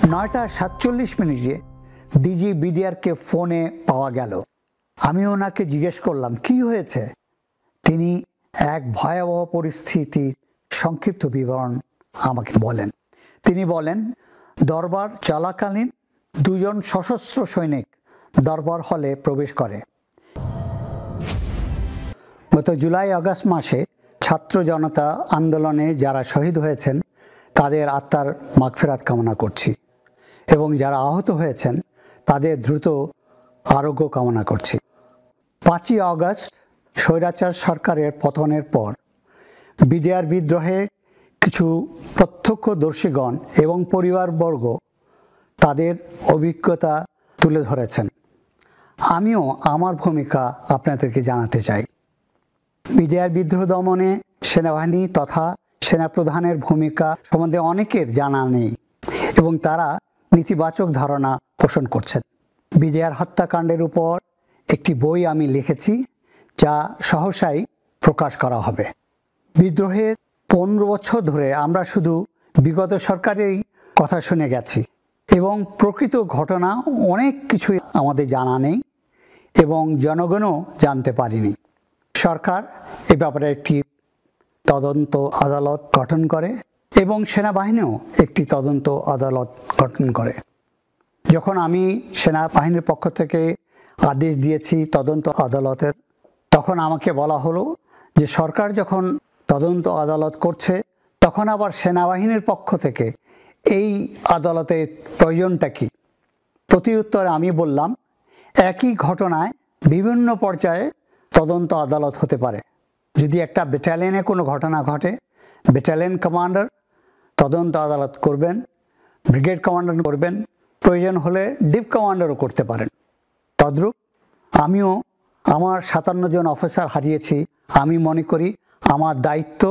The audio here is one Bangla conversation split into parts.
9:47 ডিজি বিডিআরকে ফোনে পাওয়া গেল। আমি ওনাকে জিজ্ঞেস করলাম কি হয়েছে। তিনি এক ভয়াবহ পরিস্থিতির সংক্ষিপ্ত বিবরণ আমাকে বলেন। তিনি বলেন, দরবার চলাকালীন 2 জন সশস্ত্র সৈনিক দরবার হলে প্রবেশ করে। গত জুলাই-আগস্ট মাসে ছাত্র জনতা আন্দোলনে যারা শহীদ হয়েছেন তাদের আত্মার মাগফিরাত কামনা করছি এবং যারা আহত হয়েছেন তাদের দ্রুত আরোগ্য কামনা করছি। 5ই আগস্ট স্বৈরাচার সরকারের পতনের পর বিডিআর বিদ্রোহের কিছু প্রত্যক্ষদর্শীগণ এবং পরিবারবর্গ তাদের অভিজ্ঞতা তুলে ধরেছেন। আমিও আমার ভূমিকা আপনাদেরকে জানাতে চাই। বিডিআর বিদ্রোহ দমনে সেনাবাহিনী তথা সেনাপ্রধানের ভূমিকা সম্বন্ধে অনেকের জানা নেই এবং তারা নেতিবাচক ধারণা পোষণ করছেন। বিডিআর হত্যাকাণ্ডের উপর একটি বই আমি লিখেছি, যা সহসাই প্রকাশ করা হবে। বিদ্রোহের 15 বছর ধরে আমরা শুধু বিগত সরকারেরই কথা শুনে গেছি এবং প্রকৃত ঘটনা অনেক কিছুই আমাদের জানা নেই এবং জনগণও জানতে পারিনি। সরকার এ ব্যাপারে একটি তদন্ত আদালত গঠন করে এবং সেনাবাহিনীও একটি তদন্ত আদালত গঠন করে। যখন আমি সেনাবাহিনীর পক্ষ থেকে আদেশ দিয়েছি তদন্ত আদালতের, তখন আমাকে বলা হলো যে সরকার যখন তদন্ত আদালত করছে তখন আবার সেনাবাহিনীর পক্ষ থেকে এই আদালতের প্রয়োজনটা কি? প্রতিউত্তরে আমি বললাম, একই ঘটনায় বিভিন্ন পর্যায়ে তদন্ত আদালত হতে পারে। যদি একটা ব্যাটালিয়নে কোনো ঘটনা ঘটে, ব্যাটালিয়ন কমান্ডার তদন্ত আদালত করবেন, ব্রিগেড কমান্ডার করবেন, প্রয়োজন হলে ডিপ কমান্ডারও করতে পারেন। তদ্রূপ আমিও আমার 57 জন অফিসার হারিয়েছি। আমি মনে করি আমার দায়িত্ব,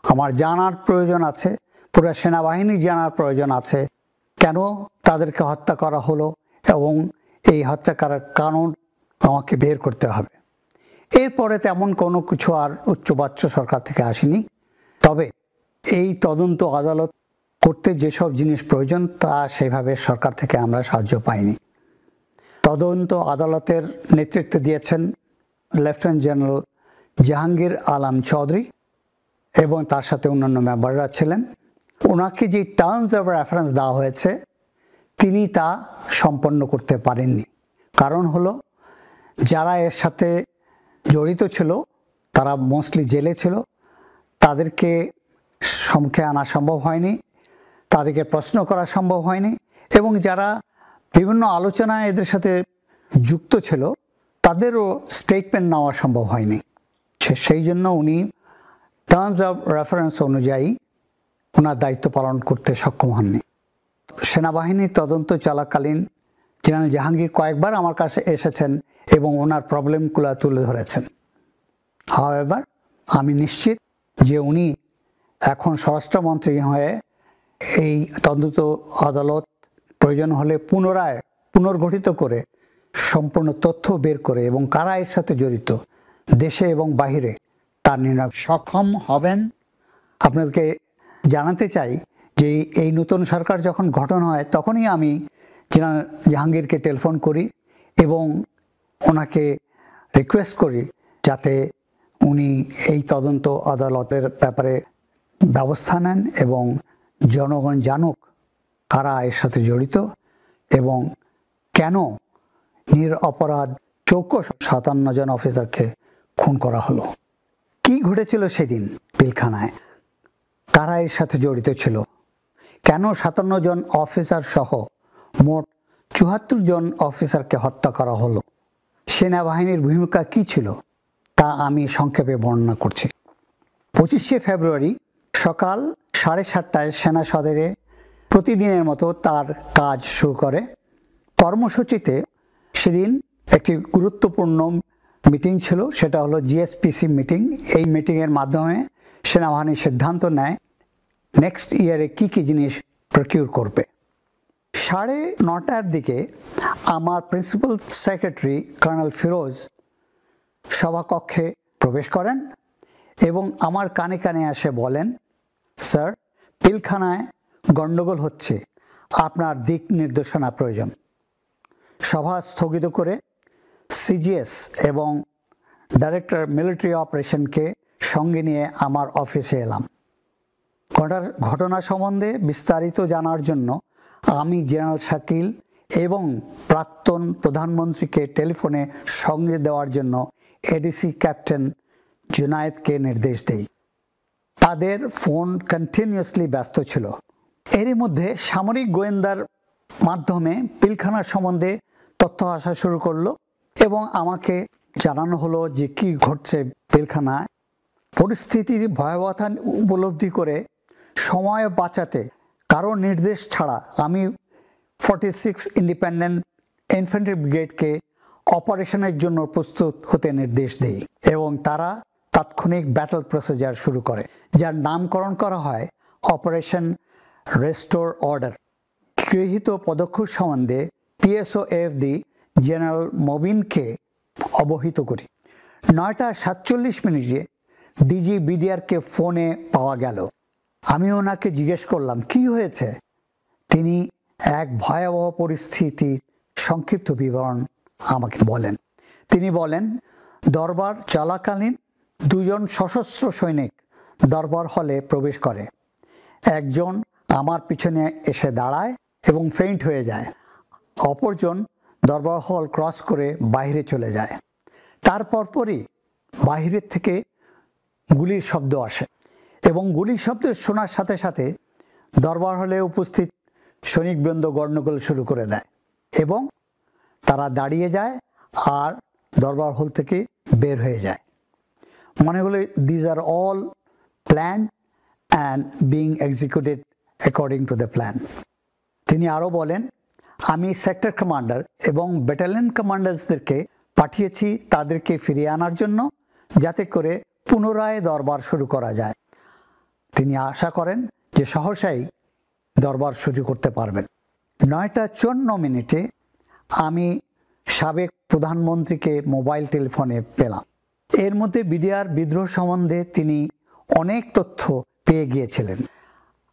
আমার জানার প্রয়োজন আছে, পুরো সেনাবাহিনী জানার প্রয়োজন আছে কেন তাদেরকে হত্যা করা হলো এবং এই হত্যা করার কারণ আমাকে বের করতে হবে। এরপরে তেমন কোনো কিছু আর উচ্চবাচ্য সরকার থেকে আসেনি। তবে এই তদন্ত আদালত করতে যেসব জিনিস প্রয়োজন তা সেভাবে সরকার থেকে আমরা সাহায্য পাইনি। তদন্ত আদালতের নেতৃত্ব দিয়েছেন লেফটেন্যান্ট জেনারেল জাহাঙ্গীর আলম চৌধুরী এবং তার সাথে অন্যান্য মেম্বাররা ছিলেন। ওনাকে যে টার্মস অফ রেফারেন্স দেওয়া হয়েছে তিনি তা সম্পন্ন করতে পারেননি। কারণ হলো যারা এর সাথে জড়িত ছিল তারা মোস্টলি জেলে ছিল, তাদেরকে সম্মুখে আনা সম্ভব হয়নি, তাদেরকে প্রশ্ন করা সম্ভব হয়নি এবং যারা বিভিন্ন আলোচনায় এদের সাথে যুক্ত ছিল তাদেরও স্টেটমেন্ট নেওয়া সম্ভব হয়নি। সেই জন্য উনি টার্মস অফ রেফারেন্স অনুযায়ী ওনার দায়িত্ব পালন করতে সক্ষম হননি। সেনাবাহিনীর তদন্ত চলাকালীন জেনারেল জাহাঙ্গীর কয়েকবার আমার কাছে এসেছেন এবং ওনার প্রবলেমগুলো তুলে ধরেছেন। হাওয়েভার আমি নিশ্চিত যে উনি এখন স্বরাষ্ট্রমন্ত্রী হয়ে এই তদন্ত আদালত প্রয়োজন হলে পুনর্গঠিত করে সম্পূর্ণ তথ্য বের করে এবং কারা এর সাথে জড়িত দেশে এবং বাহিরে তার নির্ণয় সক্ষম হবেন। আপনাদেরকে জানাতে চাই যে এই নতুন সরকার যখন গঠন হয় তখনই আমি জেনারেল জাহাঙ্গীরকে টেলিফোন করি এবং ওনাকে রিকোয়েস্ট করি যাতে উনি এই তদন্ত আদালতের ব্যাপারে ব্যবস্থা নেন এবং জনগণ জানুক কারা এর সাথে জড়িত এবং কেন নিরপরাধ 57 জন অফিসারকে খুন করা হলো। কি ঘটেছিল সেদিন পিলখানায়, কারা এর সাথে জড়িত ছিল, কেন 57 জন অফিসার সহ মোট 74 জন অফিসারকে হত্যা করা হলো, সেনাবাহিনীর ভূমিকা কি ছিল তা আমি সংক্ষেপে বর্ণনা করছি। 25শে ফেব্রুয়ারি সকাল 7:30টায় সেনা সদরে প্রতিদিনের মতো তার কাজ শুরু করে। কর্মসূচিতে সেদিন একটি গুরুত্বপূর্ণ মিটিং ছিল, সেটা হলো জিএসপিসি মিটিং। এই মিটিংয়ের মাধ্যমে সেনাবাহিনী সিদ্ধান্ত নেয় নেক্সট ইয়ারে কী কী জিনিস প্রকিউর করবে। 9:30টার দিকে আমার প্রিন্সিপাল সেক্রেটারি কর্নেল ফিরোজ সভাকক্ষে প্রবেশ করেন এবং আমার কানে কানে এসে বলেন, স্যার, পিলখানায় গণ্ডগোল হচ্ছে, আপনার দিক নির্দেশনা প্রয়োজন। সভা স্থগিত করে সিজিএস এবং ডাইরেক্টর মিলিটারি অপারেশনকে সঙ্গে নিয়ে আমার অফিসে এলাম। ঘটনা সম্বন্ধে বিস্তারিত জানার জন্য আমি জেনারেল শাকিল এবং প্রাক্তন প্রধানমন্ত্রীকে টেলিফোনে সঙ্গে দেওয়ার জন্য এডিসি ক্যাপ্টেন জুনায়েদকে নির্দেশ দেই। তাদের ফোন কন্টিনিউয়াসলি ব্যস্ত ছিল। এরই মধ্যে সামরিক গোয়েন্দার মাধ্যমে পিলখানা সম্বন্ধে তথ্য আসা শুরু করলো এবং আমাকে জানানো হলো যে কি ঘটছে পিলখানায়। পরিস্থিতির ভয়াবহতা উপলব্ধি করে সময় বাঁচাতে কারো নির্দেশ ছাড়া আমি 46 ইন্ডিপেন্ডেন্ট ইনফ্যান্ট্রি ব্রিগেডকে অপারেশনের জন্য প্রস্তুত হতে নির্দেশ দেই এবং তারা তাৎক্ষণিক ব্যাটল প্রসিজার শুরু করে, যার নামকরণ করা হয় অপারেশন রেস্টোর অর্ডার। গৃহীত পদক্ষেপ সম্বন্ধে PSOAFD জেনারেল মবিনকে অবহিত করি। 9:47 ডিজি বিডিআরকে ফোনে পাওয়া গেল। আমি ওনাকে জিজ্ঞেস করলাম কি হয়েছে। তিনি এক ভয়াবহ পরিস্থিতির সংক্ষিপ্ত বিবরণ আমাকে বলেন। তিনি বলেন, দরবার চলাকালীন দুজন সশস্ত্র সৈনিক দরবার হলে প্রবেশ করে। একজন আমার পিছনে এসে দাঁড়ায় এবং ফেইন্ট হয়ে যায়। অপরজন দরবার হল ক্রস করে বাইরে চলে যায়। তার পরপরই বাইরের থেকে গুলির শব্দ আসে এবং গুলির শব্দ শোনার সাথে সাথে দরবার হলে উপস্থিত সৈনিকবৃন্দ গণ্ডগোল শুরু করে দেয় এবং তারা দাঁড়িয়ে যায় আর দরবার হল থেকে বের হয়ে যায়। মনে হলো these are all plan and being executed according to the plan. তিনি আরও বলেন, আমি সেক্টর কমান্ডার এবং ব্যাটালিয়ন কমান্ডার্সদেরকে পাঠিয়েছি তাদেরকে ফিরিয়ে আনার জন্য, যাতে করে পুনরায় দরবার শুরু করা যায়। তিনি আশা করেন যে সহসাই দরবার শুরু করতে পারবেন। 9:54 আমি সাবেক প্রধানমন্ত্রীকে মোবাইল টেলিফোনে পেলাম। এর মধ্যে বিডিআর বিদ্রোহ সম্বন্ধে তিনি অনেক তথ্য পেয়ে গিয়েছিলেন।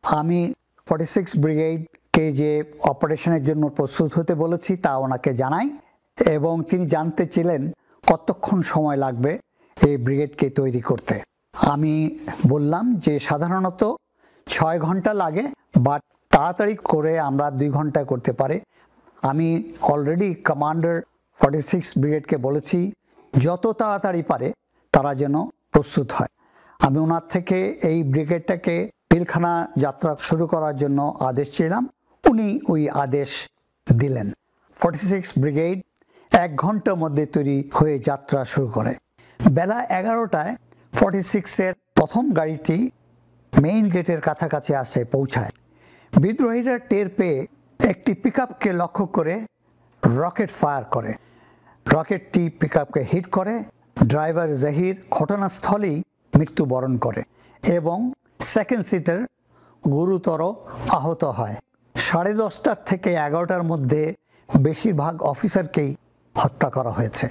আমি 46 ব্রিগেডকে যে অপারেশনের জন্য প্রস্তুত হতে বলেছি তা ওনাকে জানাই এবং তিনি জানতে ছিলেন কতক্ষণ সময় লাগবে এই ব্রিগেডকে তৈরি করতে। আমি বললাম যে সাধারণত 6 ঘন্টা লাগে, বাট তাড়াতাড়ি করে আমরা 2 ঘন্টায় করতে পারি। আমি অলরেডি কমান্ডার 46 ব্রিগেডকে বলেছি যত তাড়াতাড়ি পারে তারা যেন প্রস্তুত হয়। আমি ওনার থেকে এই ব্রিগেডটাকে পিলখানা যাত্রা শুরু করার জন্য আদেশ চেয়েলাম। উনি ওই আদেশ দিলেন। 46 ব্রিগেড 1 ঘন্টার মধ্যে তৈরি হয়ে যাত্রা শুরু করে। বেলা 11টায় 46-এর প্রথম গাড়িটি মেইন গেটের কাছাকাছি পৌঁছায়। বিদ্রোহীরা টের পেয়ে একটি পিকআপকে লক্ষ্য করে রকেট ফায়ার করে। রকেটটি পিকআপকে হিট করে। ড্রাইভার জাহির ঘটনাস্থলেই মৃত্যুবরণ করে এবং সেকেন্ড সিটার গুরুতর আহত হয়। 10:30 থেকে 11টার মধ্যে বেশিরভাগ অফিসারকেই হত্যা করা হয়েছে।